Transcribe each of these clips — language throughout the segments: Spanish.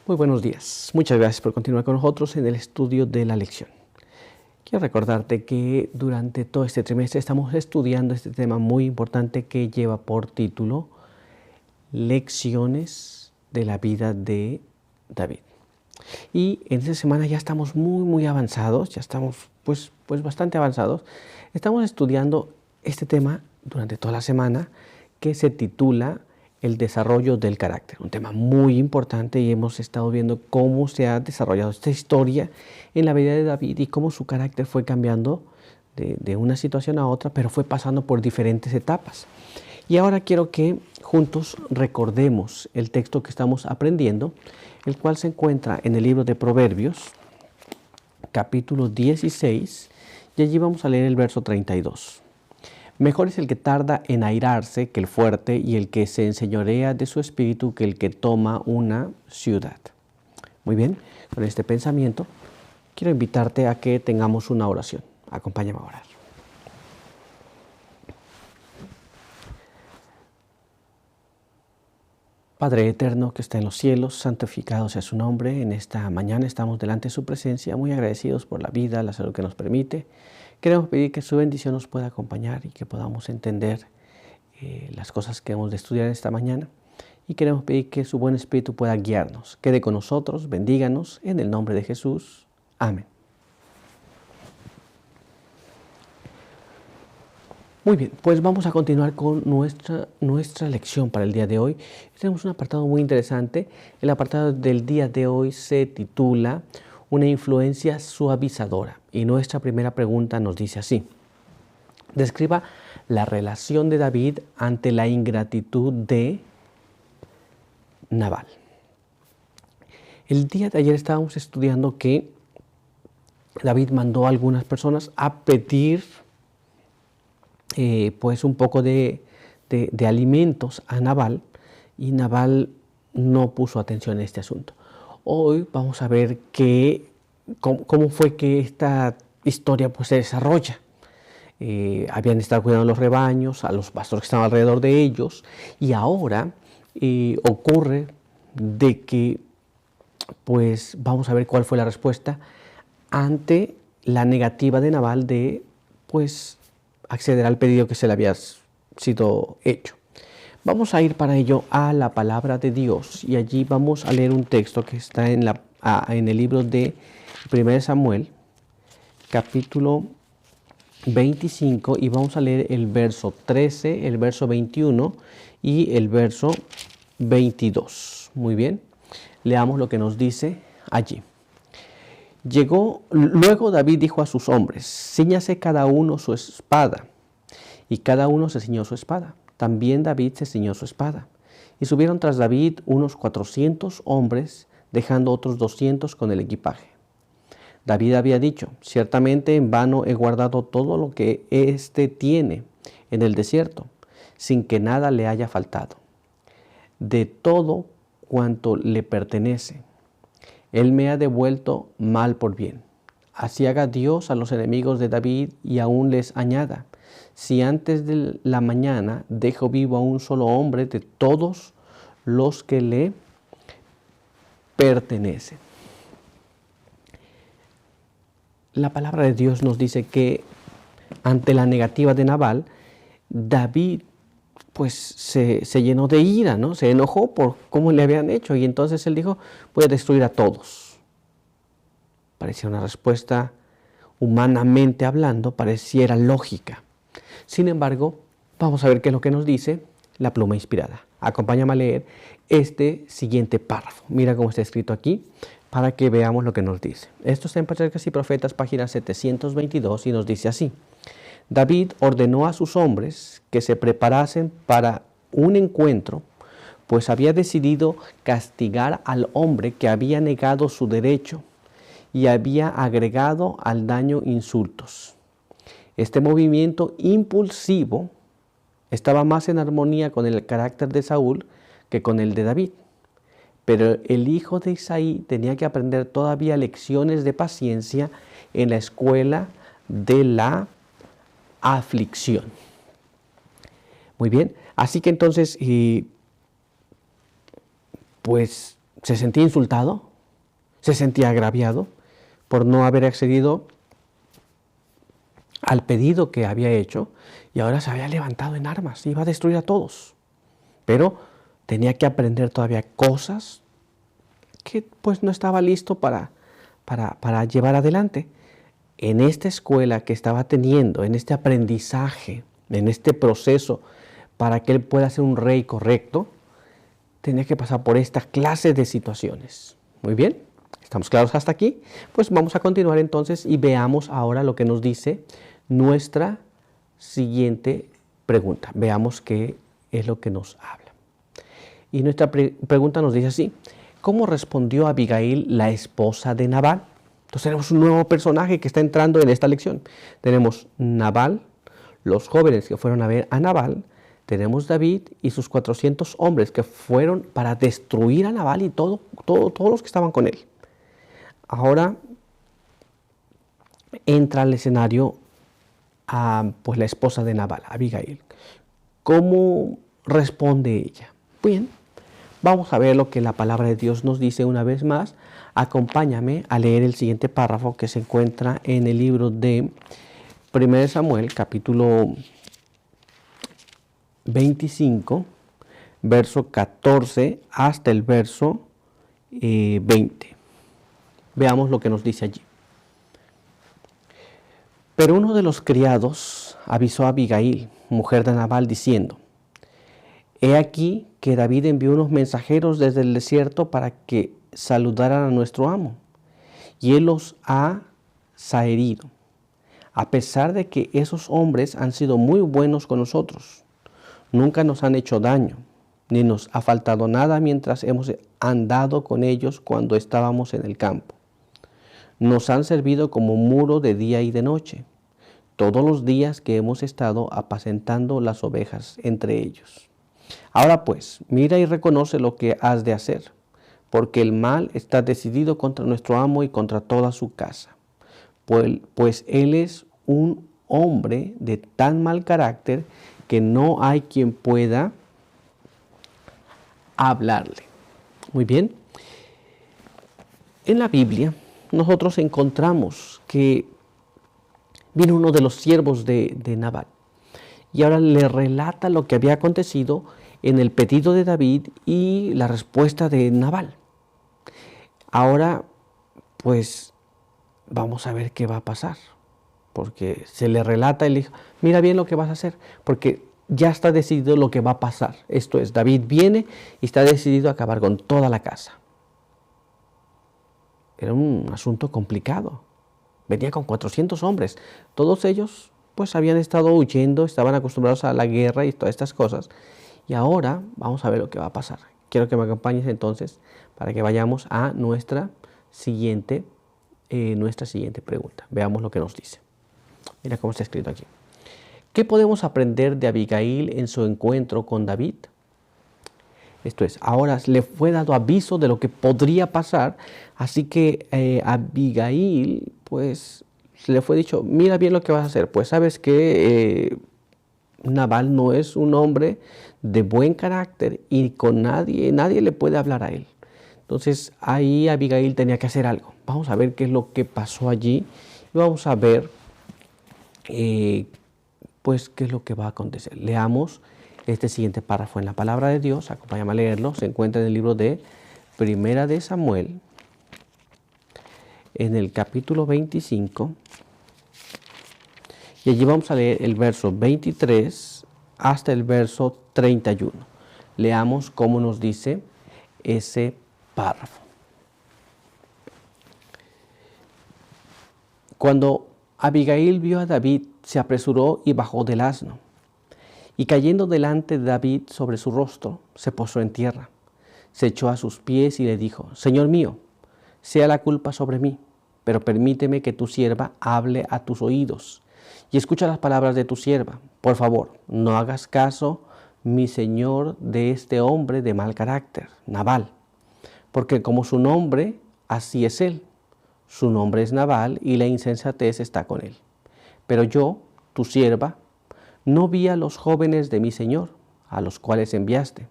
Muy buenos días. Muchas gracias por continuar con nosotros en el estudio de la lección. Quiero recordarte que durante todo este trimestre estamos estudiando este tema muy importante que lleva por título Lecciones de la vida de David. Y en esta semana ya estamos muy avanzados, ya estamos pues bastante avanzados. Estamos estudiando este tema durante toda la semana que se titula el desarrollo del carácter, un tema muy importante, y hemos estado viendo cómo se ha desarrollado esta historia en la vida de David y cómo su carácter fue cambiando de una situación a otra, pero fue pasando por diferentes etapas. Y ahora quiero que juntos recordemos el texto que estamos aprendiendo, el cual se encuentra en el libro de Proverbios, capítulo 16, y allí vamos a leer el verso 32. Mejor es el que tarda en airarse que el fuerte, y el que se enseñorea de su espíritu que el que toma una ciudad. Muy bien, con este pensamiento quiero invitarte a que tengamos una oración. Acompáñame a orar. Padre eterno que está en los cielos, santificado sea su nombre. En esta mañana estamos delante de su presencia, muy agradecidos por la vida, la salud que nos permite. Queremos pedir que su bendición nos pueda acompañar y que podamos entender las cosas que hemos de estudiar esta mañana. Y queremos pedir que su buen espíritu pueda guiarnos. Quede con nosotros, bendíganos, en el nombre de Jesús. Amén. Muy bien, pues vamos a continuar con nuestra lección para el día de hoy. Tenemos un apartado muy interesante. El apartado del día de hoy se titula Una influencia suavizadora. Y nuestra primera pregunta nos dice así. Describa la relación de David ante la ingratitud de Nabal. El día de ayer estábamos estudiando que David mandó a algunas personas a pedir pues un poco de alimentos a Nabal, y Nabal no puso atención en este asunto. Hoy vamos a ver cómo fue que esta historia pues se desarrolla. Habían estado cuidando los rebaños, a los pastores que estaban alrededor de ellos, y ahora ocurre de que pues vamos a ver cuál fue la respuesta ante la negativa de Nabal de pues acceder al pedido que se le había sido hecho. Vamos a ir para ello a la palabra de Dios, y allí vamos a leer un texto que está en el libro de 1 Samuel, capítulo 25, y vamos a leer el verso 13, el verso 21 y el verso 22. Muy bien, leamos lo que nos dice allí. Luego David dijo a sus hombres: cíñase cada uno su espada. Y cada uno se ciñó su espada. También David se ciñó su espada. Y subieron tras David unos 400 hombres, dejando otros 200 con el equipaje. David había dicho: ciertamente en vano he guardado todo lo que éste tiene en el desierto, sin que nada le haya faltado. De todo cuanto le pertenece, Él me ha devuelto mal por bien. Así haga Dios a los enemigos de David y aún les añada: si antes de la mañana dejo vivo a un solo hombre de todos los que le pertenecen. La palabra de Dios nos dice que ante la negativa de Nabal, David pues se llenó de ira, ¿no? Se enojó por cómo le habían hecho, y entonces él dijo: voy a destruir a todos. Parecía una respuesta, humanamente hablando, pareciera lógica. Sin embargo, vamos a ver qué es lo que nos dice la pluma inspirada. Acompáñame a leer este siguiente párrafo. Mira cómo está escrito aquí para que veamos lo que nos dice. Esto está en Patriarcas y Profetas, página 722, y nos dice así. David ordenó a sus hombres que se preparasen para un encuentro, pues había decidido castigar al hombre que había negado su derecho y había agregado al daño insultos. Este movimiento impulsivo estaba más en armonía con el carácter de Saúl que con el de David. Pero el hijo de Isaí tenía que aprender todavía lecciones de paciencia en la escuela de la aflicción. Muy bien, así que entonces, pues se sentía insultado, se sentía agraviado por no haber accedido al pedido que había hecho, y ahora se había levantado en armas, iba a destruir a todos. Pero tenía que aprender todavía cosas que pues no estaba listo para llevar adelante. En esta escuela que estaba teniendo, en este aprendizaje, en este proceso, para que él pueda ser un rey correcto, tenía que pasar por esta clase de situaciones. Muy bien, ¿estamos claros hasta aquí? Pues vamos a continuar entonces y veamos ahora lo que nos dice nuestra siguiente pregunta. Veamos qué es lo que nos habla. Y nuestra pregunta nos dice así: ¿cómo respondió Abigail, la esposa de Nabal? Entonces tenemos un nuevo personaje que está entrando en esta lección. Tenemos Nabal, los jóvenes que fueron a ver a Nabal. Tenemos David y sus 400 hombres que fueron para destruir a Nabal y todos los que estaban con él. Ahora entra al escenario pues la esposa de Nabal, Abigail. ¿Cómo responde ella? Bien, vamos a ver lo que la palabra de Dios nos dice una vez más. Acompáñame a leer el siguiente párrafo que se encuentra en el libro de 1 Samuel, capítulo 25, verso 14 hasta el verso 20. Veamos lo que nos dice allí. Pero uno de los criados avisó a Abigail, mujer de Nabal, diciendo: he aquí que David envió unos mensajeros desde el desierto para que saludaran a nuestro amo, y él los ha zaherido, a pesar de que esos hombres han sido muy buenos con nosotros. Nunca nos han hecho daño, ni nos ha faltado nada mientras hemos andado con ellos cuando estábamos en el campo. Nos han servido como muro de día y de noche, todos los días que hemos estado apacentando las ovejas entre ellos. Ahora pues, mira y reconoce lo que has de hacer, porque el mal está decidido contra nuestro amo y contra toda su casa, pues él es un hombre de tan mal carácter que no hay quien pueda hablarle. Muy bien. En la Biblia nosotros encontramos que viene uno de los siervos de Nabal y ahora le relata lo que había acontecido en el pedido de David y la respuesta de Nabal. Ahora, pues, vamos a ver qué va a pasar, porque se le relata, él dijo: mira bien lo que vas a hacer, porque ya está decidido lo que va a pasar. Esto es, David viene y está decidido a acabar con toda la casa. Era un asunto complicado. Venía con 400 hombres. Todos ellos pues habían estado huyendo, estaban acostumbrados a la guerra y todas estas cosas. Y ahora vamos a ver lo que va a pasar. Quiero que me acompañes entonces para que vayamos a nuestra siguiente pregunta. Veamos lo que nos dice. Mira cómo está escrito aquí. ¿Qué podemos aprender de Abigail en su encuentro con David? Esto es, ahora le fue dado aviso de lo que podría pasar, así que Abigail, pues, le fue dicho: mira bien lo que vas a hacer. Pues sabes que Nabal no es un hombre de buen carácter y con nadie le puede hablar a él. Entonces ahí Abigail tenía que hacer algo. Vamos a ver qué es lo que pasó allí y vamos a ver pues qué es lo que va a acontecer. Leamos este siguiente párrafo en la palabra de Dios. Acompáñame a leerlo. Se encuentra en el libro de Primera de Samuel, en el capítulo 25. Y allí vamos a leer el verso 23 hasta el verso 31. Leamos cómo nos dice ese párrafo. Cuando Abigail vio a David, se apresuró y bajó del asno. Y cayendo delante de David sobre su rostro, se postró en tierra. Se echó a sus pies y le dijo: Señor mío, sea la culpa sobre mí, pero permíteme que tu sierva hable a tus oídos y escucha las palabras de tu sierva. Por favor, no hagas caso, mi señor, de este hombre de mal carácter, Nabal, porque como su nombre, así es él. Su nombre es Nabal y la insensatez está con él. Pero yo, tu sierva, no vi a los jóvenes de mi señor, a los cuales enviaste.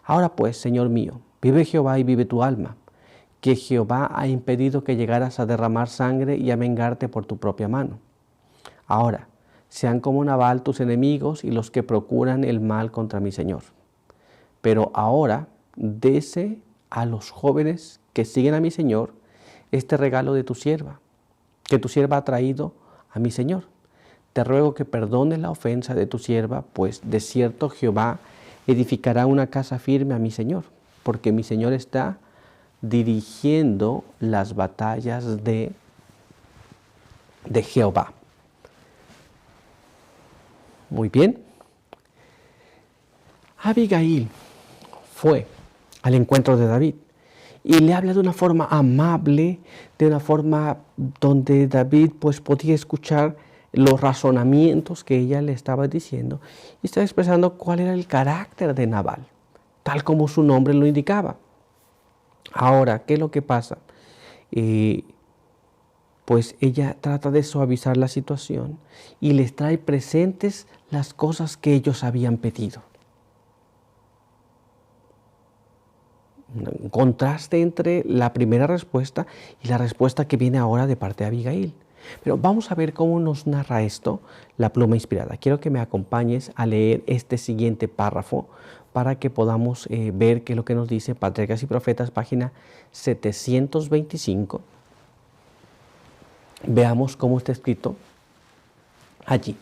Ahora pues, señor mío, Vive Jehová y vive tu alma, que Jehová ha impedido que llegaras a derramar sangre y a vengarte por tu propia mano. Ahora, sean como Nabal tus enemigos y los que procuran el mal contra mi Señor. Pero ahora, dese a los jóvenes que siguen a mi Señor este regalo de tu sierva, que tu sierva ha traído a mi Señor. Te ruego que perdones la ofensa de tu sierva, pues de cierto Jehová edificará una casa firme a mi Señor, porque mi Señor está dirigiendo las batallas de Jehová. Muy bien. Abigail fue al encuentro de David y le habla de una forma amable, de una forma donde David pues podía escuchar los razonamientos que ella le estaba diciendo y estaba expresando cuál era el carácter de Nabal, tal como su nombre lo indicaba. Ahora, ¿qué es lo que pasa? Pues ella trata de suavizar la situación y les trae presentes las cosas que ellos habían pedido. Un contraste entre la primera respuesta y la respuesta que viene ahora de parte de Abigail. Pero vamos a ver cómo nos narra esto la pluma inspirada. Quiero que me acompañes a leer este siguiente párrafo para que podamos ver qué es lo que nos dice Patriarcas y Profetas, página 725. Veamos cómo está escrito allí.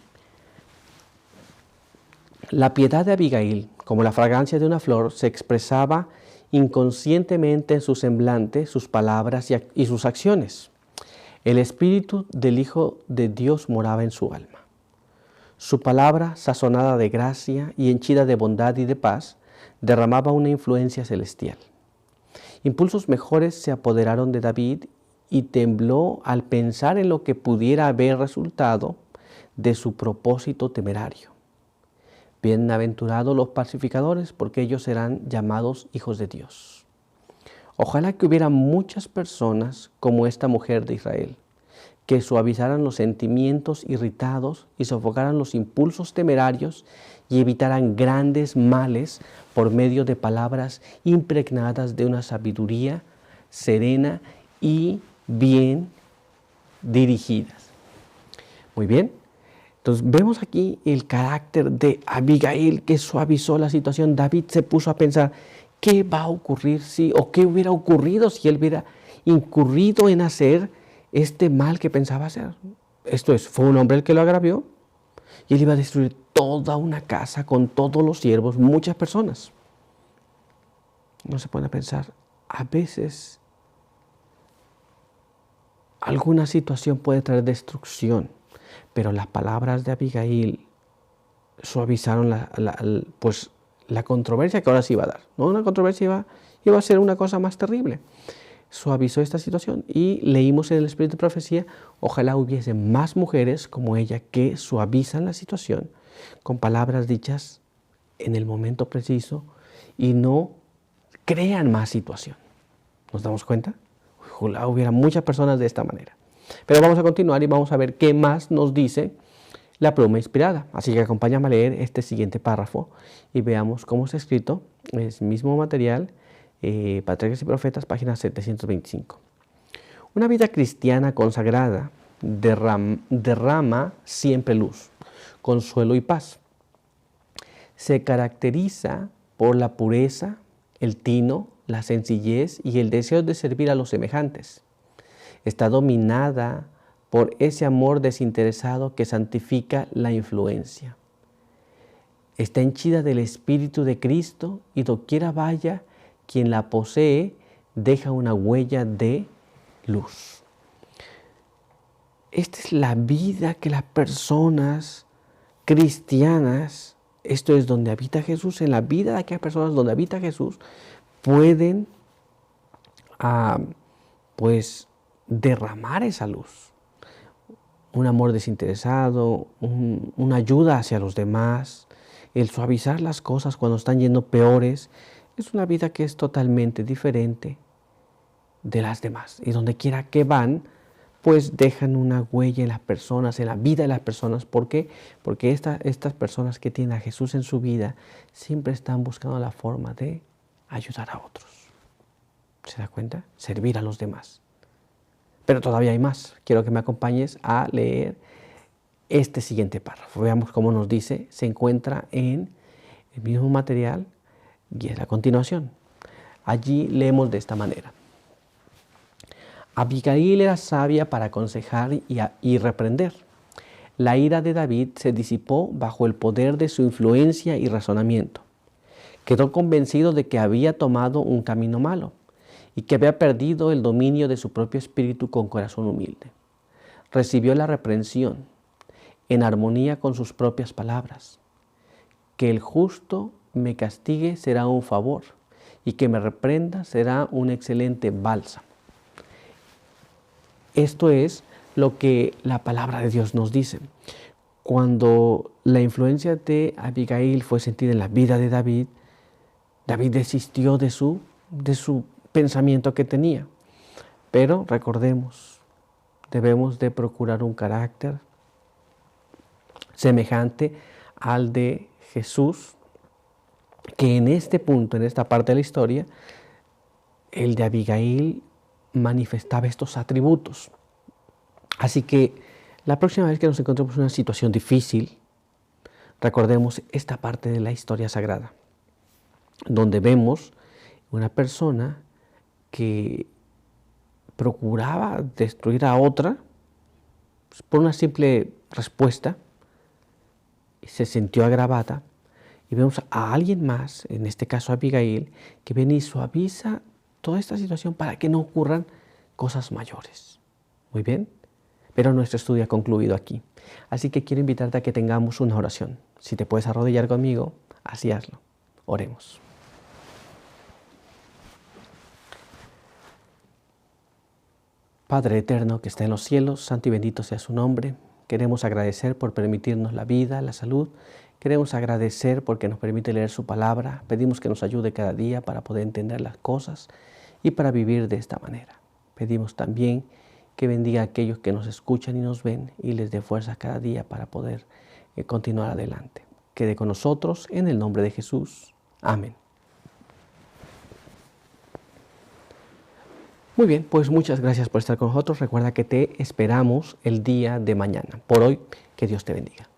La piedad de Abigail, como la fragancia de una flor, se expresaba inconscientemente en su semblante, sus palabras y sus acciones. El espíritu del Hijo de Dios moraba en su alma. Su palabra, sazonada de gracia y henchida de bondad y de paz, derramaba una influencia celestial. Impulsos mejores se apoderaron de David y tembló al pensar en lo que pudiera haber resultado de su propósito temerario. Bienaventurados los pacificadores, porque ellos serán llamados hijos de Dios. Ojalá que hubiera muchas personas como esta mujer de Israel, que suavizaran los sentimientos irritados y sofocaran los impulsos temerarios y evitaran grandes males por medio de palabras impregnadas de una sabiduría serena y bien dirigidas. Muy bien. Entonces vemos aquí el carácter de Abigail que suavizó la situación. David se puso a pensar qué va a ocurrir si, o qué hubiera ocurrido si él hubiera incurrido en hacer este mal que pensaba hacer. Esto es, fue un hombre el que lo agravió y él iba a destruir toda una casa con todos los siervos, muchas personas. No se pone a pensar, a veces alguna situación puede traer destrucción. Pero las palabras de Abigail suavizaron la controversia que ahora se iba a dar. ¿No? Una controversia iba a ser una cosa más terrible. Suavizó esta situación y leímos en el Espíritu de Profecía, ojalá hubiese más mujeres como ella que suavizan la situación con palabras dichas en el momento preciso y no crean más situación. ¿Nos damos cuenta? Ojalá hubiera muchas personas de esta manera. Pero vamos a continuar y vamos a ver qué más nos dice la pluma inspirada. Así que acompáñame a leer este siguiente párrafo y veamos cómo está escrito. Es el mismo material, Patriarcas y Profetas, página 725. Una vida cristiana consagrada derrama siempre luz, consuelo y paz. Se caracteriza por la pureza, el tino, la sencillez y el deseo de servir a los semejantes. Está dominada por ese amor desinteresado que santifica la influencia. Está henchida del Espíritu de Cristo y doquiera vaya, quien la posee deja una huella de luz. Esta es la vida que las personas cristianas, esto es donde habita Jesús, en la vida de aquellas personas donde habita Jesús, pueden derramar esa luz. Un amor desinteresado, una ayuda hacia los demás, el suavizar las cosas cuando están yendo peores, es una vida que es totalmente diferente de las demás. Y donde quiera que van, pues dejan una huella en las personas, en la vida de las personas. ¿Por qué? Porque estas personas que tienen a Jesús en su vida siempre están buscando la forma de ayudar a otros. ¿Se da cuenta? Servir a los demás. Pero todavía hay más. Quiero que me acompañes a leer este siguiente párrafo. Veamos cómo nos dice. Se encuentra en el mismo material y es la continuación. Allí leemos de esta manera. Abigail era sabia para aconsejar y reprender. La ira de David se disipó bajo el poder de su influencia y razonamiento. Quedó convencido de que había tomado un camino malo y que había perdido el dominio de su propio espíritu con corazón humilde. Recibió la reprensión en armonía con sus propias palabras. Que el justo me castigue será un favor y que me reprenda será un excelente bálsamo. Esto es lo que la palabra de Dios nos dice. Cuando la influencia de Abigail fue sentida en la vida de David, David desistió de su pensamiento que tenía. Pero recordemos, debemos de procurar un carácter semejante al de Jesús, que en este punto, en esta parte de la historia, el de Abigail manifestaba estos atributos. Así que la próxima vez que nos encontremos en una situación difícil, recordemos esta parte de la historia sagrada, donde vemos una persona que procuraba destruir a otra por una simple respuesta y se sintió agravada. Y vemos a alguien más, en este caso Abigail, que viene y suaviza toda esta situación para que no ocurran cosas mayores. Muy bien, pero nuestro estudio ha concluido aquí. Así que quiero invitarte a que tengamos una oración. Si te puedes arrodillar conmigo, así hazlo. Oremos. Padre eterno que está en los cielos, santo y bendito sea su nombre. Queremos agradecer por permitirnos la vida, la salud. Queremos agradecer porque nos permite leer su palabra. Pedimos que nos ayude cada día para poder entender las cosas y para vivir de esta manera. Pedimos también que bendiga a aquellos que nos escuchan y nos ven y les dé fuerza cada día para poder continuar adelante. Quede con nosotros en el nombre de Jesús. Amén. Muy bien, pues muchas gracias por estar con nosotros. Recuerda que te esperamos el día de mañana. Por hoy, que Dios te bendiga.